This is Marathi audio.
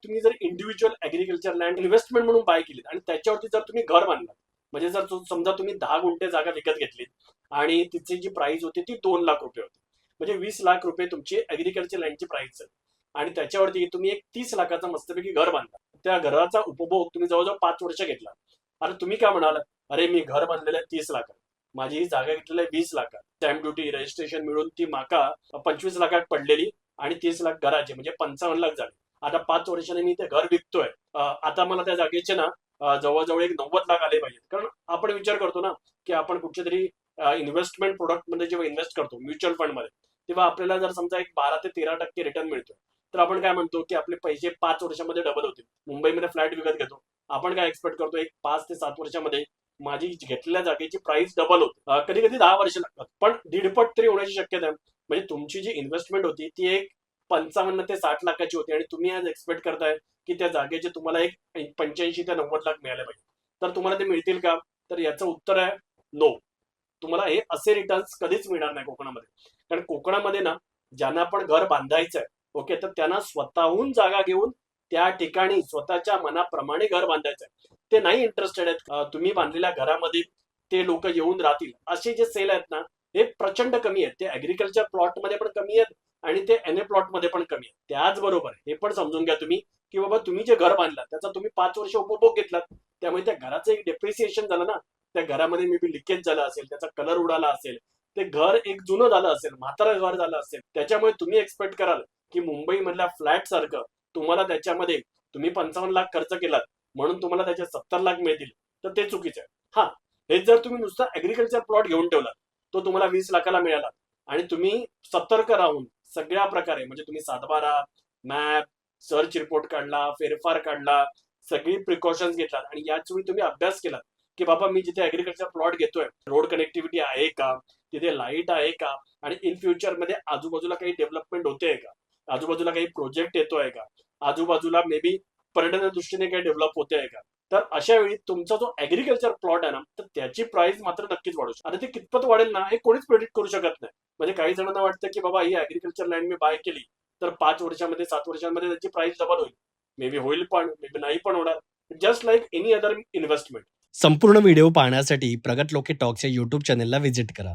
तुम्ही जर इंडिव्हिज्युअल ऍग्रिकल्चर लँड इन्व्हेस्टमेंट म्हणून बाय केली आणि त्याच्यावरती जर तुम्ही घर बांधलं, म्हणजे जर समजा तुम्ही 10 गुंठे जागा विकत घेतली आणि तिची जी प्राइस होती ती 2 लाख रुपये होती, म्हणजे 20 लाख रुपये तुमची ऍग्रिकल्चर लँडची प्राइस आहे आणि त्याच्यावरती तुम्ही एक 30 लाखाचा मस्तपैकी घर बांधला. त्या घराचा उपभोग तुम्ही जवळजवळ 5 वर्ष घेतला. आता तुम्ही काय म्हणाल, अरे मी घर बांधलेलं आहे 30 लाखात, माझी ही जागा घेतलेली आहे 20 लाखात, स्टॅम्प ड्युटी रजिस्ट्रेशन मिळून ती माका 25 लाखात पडलेली आणि 30 लाख घराचे म्हणजे 55 लाख झाले. आता 5 वर्षाने मी ते घर विकतोय, आता मला त्या जागेचे ना जवळजवळ एक 90 लाख आले पाहिजेत. कारण आपण विचार करतो ना की आपण कुठच्या तरी इन्व्हेस्टमेंट प्रोडक्ट मध्ये जेव्हा इन्व्हेस्ट करतो म्युच्युअल फंड मध्ये, तेव्हा आपल्याला जर समजा एक 12 ते 13% रिटर्न मिळतो, तर आपण काय म्हणतो की आपले पैसे 5 वर्षामध्ये डबल होतील. मुंबईमध्ये फ्लॅट विकत घेतो, आपण काय एक्सपेक्ट करतो एक 5 ते 7 वर्षामध्ये माझी घेतलेल्या जागेची प्राइस डबल होते. कधी कधी 10 वर्ष लागतात, पण दीडपट तरी होण्याची शक्यता आहे. म्हणजे तुमची जी इन्व्हेस्टमेंट होती ती एक 55 ते 60 लाखाची होती आणि तुम्ही आज एक्सपेक्ट करताय की त्या जागेचे तुम्हाला एक 85 ते 90 लाख मिळाले पाहिजे. तर तुम्हाला ते मिळतील का? तर याचं उत्तर आहे नो. तुम्हाला हे असे रिटर्न्स कधीच मिळणार नाही कोकणामध्ये. कारण कोकणामध्ये ना, ज्यांना पण घर बांधायचं आहे, ओके, तर त्यांना स्वतःहून जागा घेऊन त्या ठिकाणी स्वतःच्या मनाप्रमाणे घर बांधायचं आहे. ते नाही इंटरेस्टेड आहेत तुम्ही बांधलेल्या घरामध्ये ते लोक येऊन राहतील. असे जे सेल आहेत ना, हे प्रचंड कमी आहेत. ते ऍग्रिकल्चर प्लॉट मध्ये पण कमी आहेत आणि ते एन ए प्लॉट मध्ये पण कमी आहेत. त्याचबरोबर हे पण समजून घ्या तुम्ही की बाबा तुम्ही जे घर बांधलं त्याचा तुम्ही 5 वर्ष उपभोग घेतलात, त्यामुळे त्या घराचं एक डेप्रिसिएशन झालं ना, त्या घरामध्ये मे बी लिकेज झालं असेल, त्याचा कलर उडाला असेल, ते घर एक जुनं झालं असेल, म्हातारं घर झालं असेल, त्याच्यामुळे तुम्ही एक्सपेक्ट कराल की मुंबई मधल्या फ्लॅट सारखं तुम्हाला त्याच्यामध्ये तुम्ही 55 लाख खर्च केलात म्हणून तुम्हाला त्याचे 70 लाख मिळतील, तर ते चुकीचं आहे. हा, हेच जर तुम्ही नुसता ऍग्रिकल्चर प्लॉट घेऊन ठेवला, तो तुम्हाला 20 लाखाला मिळाला आणि तुम्ही सतर्क राहून सगळ्या प्रकारे म्हणजे तुम्ही सातबारा, मॅप, सर्च रिपोर्ट काढला, फेरफार काढला, सगळी प्रिकॉशन्स घेतलात आणि याच वेळी तुम्ही अभ्यास केला की बाबा मी जिथे ऍग्रिकल्चर प्लॉट घेतोय रोड कनेक्टिव्हिटी आहे का, तिथे लाईट आहे का, आणि इन फ्युचर मध्ये आजूबाजूला काही डेव्हलपमेंट होते का, आजूबाजूला काही प्रोजेक्ट येतोय का, आजूबाजूला मे बी पर्यटन दृष्टीने काही डेव्हलप होते आहे का. तर अशा वेळी तुमचा जो ऍग्रिकल्चर प्लॉट आहे ना, तर त्याची प्राइस मात्र नक्कीच वाढू शकते. आता ते कितपत वाढेल ना, हे कोणीच प्रेडिक्ट करू शकत नाही. म्हणजे काही जणांना वाटतं की बाबा ही ऍग्रिकल्चर लँड मी बाय केली तर 5 वर्षामध्ये 7 वर्षांमध्ये त्याची प्राइस डबल होईल. मे बी होईल पण मे बी नाही पण होणार. Just like any other investment. संपूर्ण व्हिडिओ पाहण्यासाठी प्रगत लोके टॉक्स या यूट्यूब चॅनलला व्हिजिट करा.